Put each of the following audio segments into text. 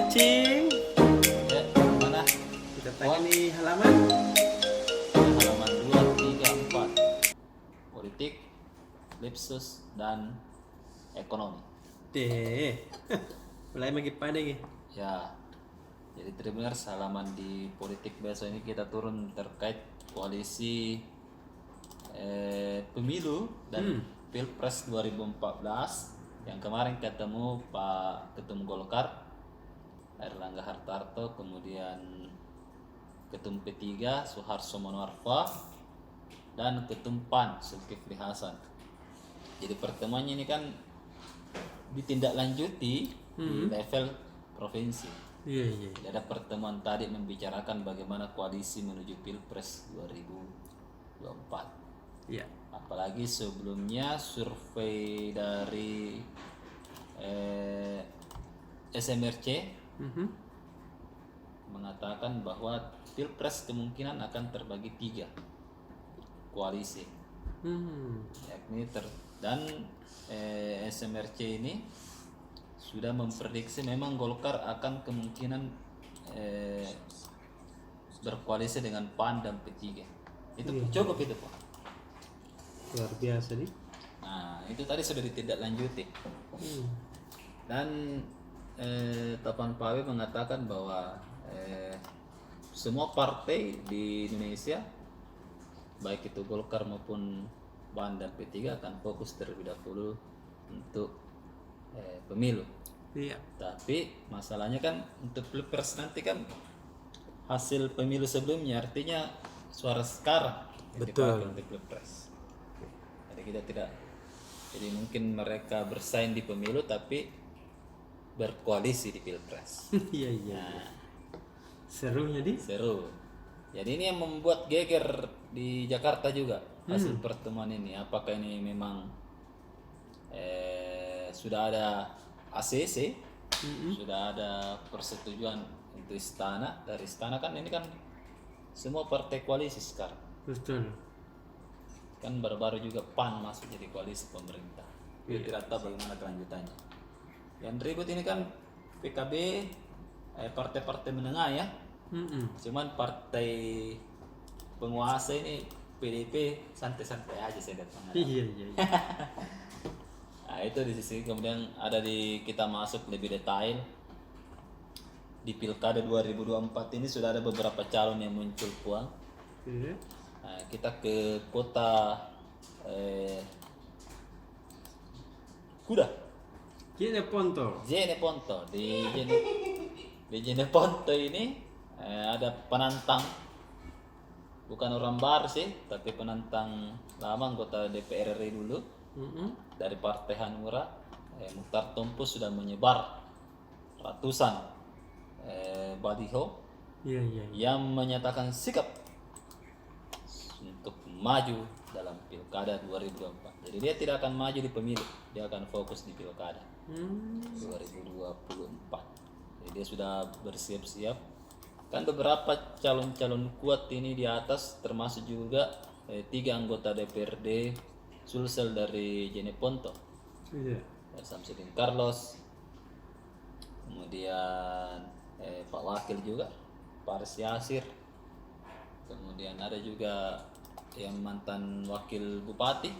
cacing. Ya, mana? Kita tanya nih halaman. Halaman 2, 3, 4. Politik, Lipsus, dan ekonomi. Deh. Mulai makin pandai nih. Ya, jadi Tribuners halaman di politik besok ini kita turun terkait koalisi pemilu dan Pilpres 2014 yang kemarin ketemu Pak Ketum Golkar Airlangga Hartarto, kemudian Ketum P3 Suharto Monoarfa dan Ketum PAN Zulkifli Hasan. Jadi pertemuannya ini kan ditindaklanjuti di level provinsi. Iya. Jadi ada pertemuan tadi membicarakan bagaimana koalisi menuju Pilpres 2024. Iya. Apalagi sebelumnya survei dari SMRC mengatakan bahwa Pilpres kemungkinan akan terbagi 3 koalisi, yakni dan SMRC ini sudah memprediksi memang Golkar akan kemungkinan berkoalisi dengan PAN dan P3. Itu cukup itu Pak. Luar biasa nih. Nah itu tadi sudah ditindaklanjuti. Dan Topan Pawe mengatakan bahwa semua partai di Indonesia baik itu Golkar maupun PAN dan P3 akan fokus terlebih dahulu untuk pemilu. Iya. Tapi masalahnya kan untuk Pilpres nanti kan hasil pemilu sebelumnya, artinya suara sekarang yang Betul. dipakai untuk Pilpres. Jadi kita tidak, jadi mungkin mereka bersaing di pemilu tapi berkoalisi di Pilpres. Iya. Nah, Serunya di. seru. Jadi ini yang membuat geger di Jakarta juga hasil pertemuan ini. Apakah ini memang sudah ada ACC, sudah ada persetujuan untuk istana, dari istana kan ini kan semua partai koalisi sekarang. Betul. Kan baru-baru juga PAN masuk jadi koalisi pemerintah. Kita tidak tahu bagaimana kelanjutannya. Yang ribut ini kan PKB, partai-partai menengah ya. Cuman partai penguasa ini PDP santai-santai aja saya lihat. Iya. Nah itu di sisi, kemudian ada di kita masuk lebih detail di Pilkada 2024 ini sudah ada beberapa calon yang muncul Puang. Iya. Nah, kita ke kota Kuda, Jeneponto. Jeneponto. Di Jeneponto ini ada penantang, bukan orang baru sih, tapi penantang lama anggota DPR RI dulu dari Partai Hanura, Mukhtar Tompus sudah menyebar ratusan baliho Iya. yang menyatakan sikap untuk maju dalam Pilkada 2024. Jadi dia tidak akan maju di pemilu, dia akan fokus di Pilkada 2024. Jadi dia sudah bersiap-siap. Kan beberapa calon-calon kuat ini di atas, termasuk juga 3 anggota DPRD Sulsel dari Jeneponto, Iya. Samsudin Carlos, kemudian Pak Wakil juga, Paris Yasir, kemudian ada juga yang mantan wakil bupati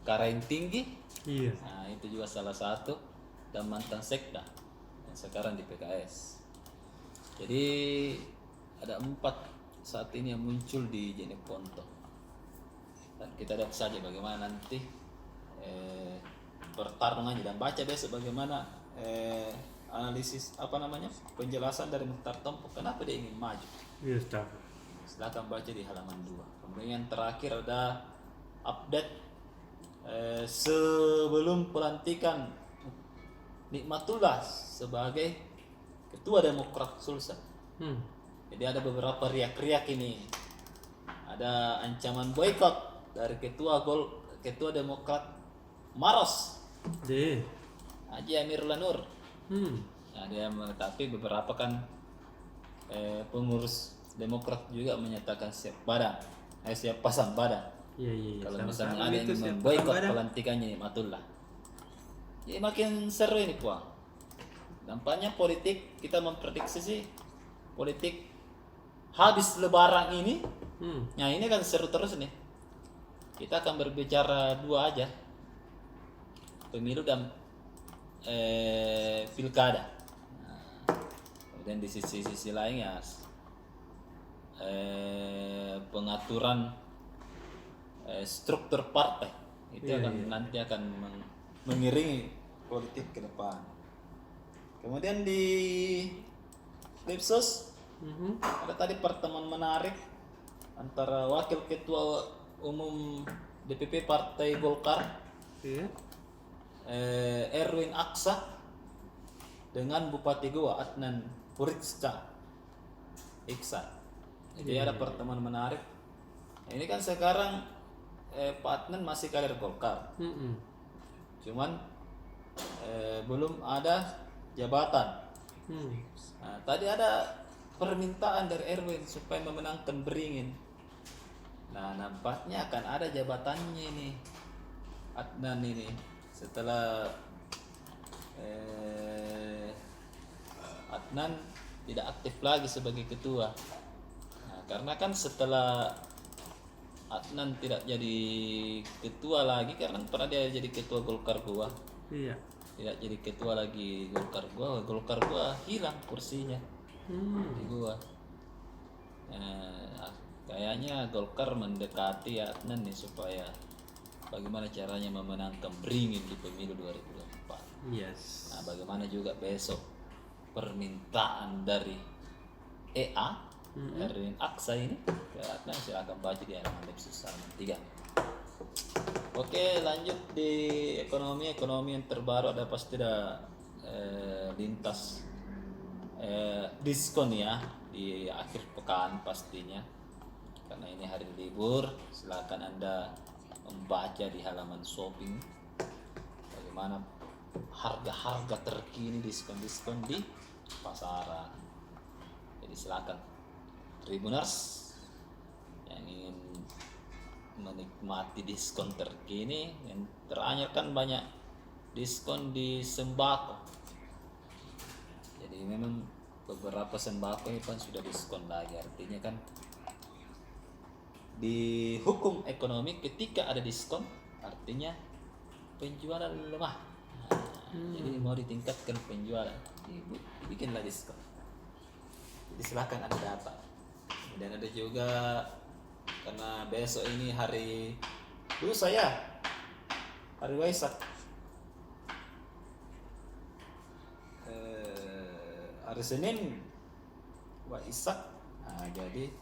Karain Tinggi, Iya. nah itu juga salah satu, dan mantan sekda yang sekarang di PKS. Jadi ada 4 saat ini yang muncul di Jeneponto, dan kita lihat saja bagaimana nanti pertarungannya, dan baca besok bagaimana analisis penjelasan dari Mukhtar Tompok kenapa dia ingin maju. Iya, tahu. Silahkan baca di halaman 2. Kemudian yang terakhir ada update sebelum pelantikan Nikmatullah sebagai Ketua Demokrat Sulsel. Jadi ada beberapa riak-riak ini. Ada ancaman boykot dari Ketua Demokrat Maros, Haji Amir Lanur. Nah, tapi beberapa kan pengurus Demokrat juga menyatakan siap pasang badan. Iya. Kalau Sama-sama misalnya ada itu yang siap memboikot pasang badan. pelantikannya Nikmatullah. Jadi makin seru ini Puang. nampaknya politik kita memprediksi sih politik habis Lebaran ini. Nah ini kan seru terus nih. Kita akan berbicara dua aja, pemilu dan pilkada. Nah, kemudian di sisi lain ya pengaturan struktur partai itu nanti akan mengiringi politik ke depan. Kemudian di Lipsos ada tadi pertemuan menarik antara Wakil Ketua Umum DPP Partai Golkar Erwin Aksa dengan Bupati Goa Adnan Puricca Iksan. Jadi ada pertemuan menarik. Ini kan sekarang Pak Adnan masih kader Golkar, cuman belum ada jabatan. Nah, tadi ada permintaan dari Erwin supaya memenangkan Beringin. Nah, nampaknya akan ada jabatannya ini Adnan ini setelah Adnan tidak aktif lagi sebagai ketua. Nah, karena kan setelah Adnan tidak jadi ketua lagi, karena pernah dia jadi ketua Golkar Goa. Iya. Tidak jadi ketua lagi Golkar Goa hilang kursinya di Goa. Kayaknya Golkar mendekati Adnan nih supaya bagaimana caranya memenangkan Beringin di pemilu 2024. Yes. Nah, bagaimana juga besok permintaan dari EA Erwin Aksa ini ke Adnan, silakan baca di halaman Lipsos halaman 3. Oke, lanjut di ekonomi yang terbaru ada pasti ada lintas diskon ya di akhir pekan pastinya, karena ini hari libur. Silakan Anda membaca di halaman shopping bagaimana harga-harga terkini, diskon-diskon di pasaran. Jadi silakan Tribuners yang ingin menikmati diskon terkini. Yang teranyar kan banyak diskon di sembako, jadi memang beberapa sembako ini kan sudah diskon lagi. Artinya kan di hukum ekonomi ketika ada diskon artinya penjualan lemah. Jadi mau ditingkatkan penjualan, dibikinlah diskon. Jadi silakan Anda dapat. Dan ada juga karena besok ini hari Waisak, hari Senin Waisak. Nah, jadi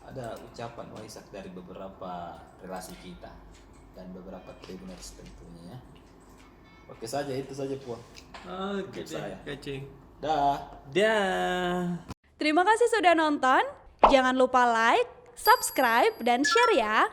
ada ucapan Waisak dari beberapa relasi kita dan beberapa tribuners tentunya. Oke saja, itu saja Puan. Oke deh, kacing. Dah. Terima kasih sudah nonton. Jangan lupa like, subscribe, dan share ya.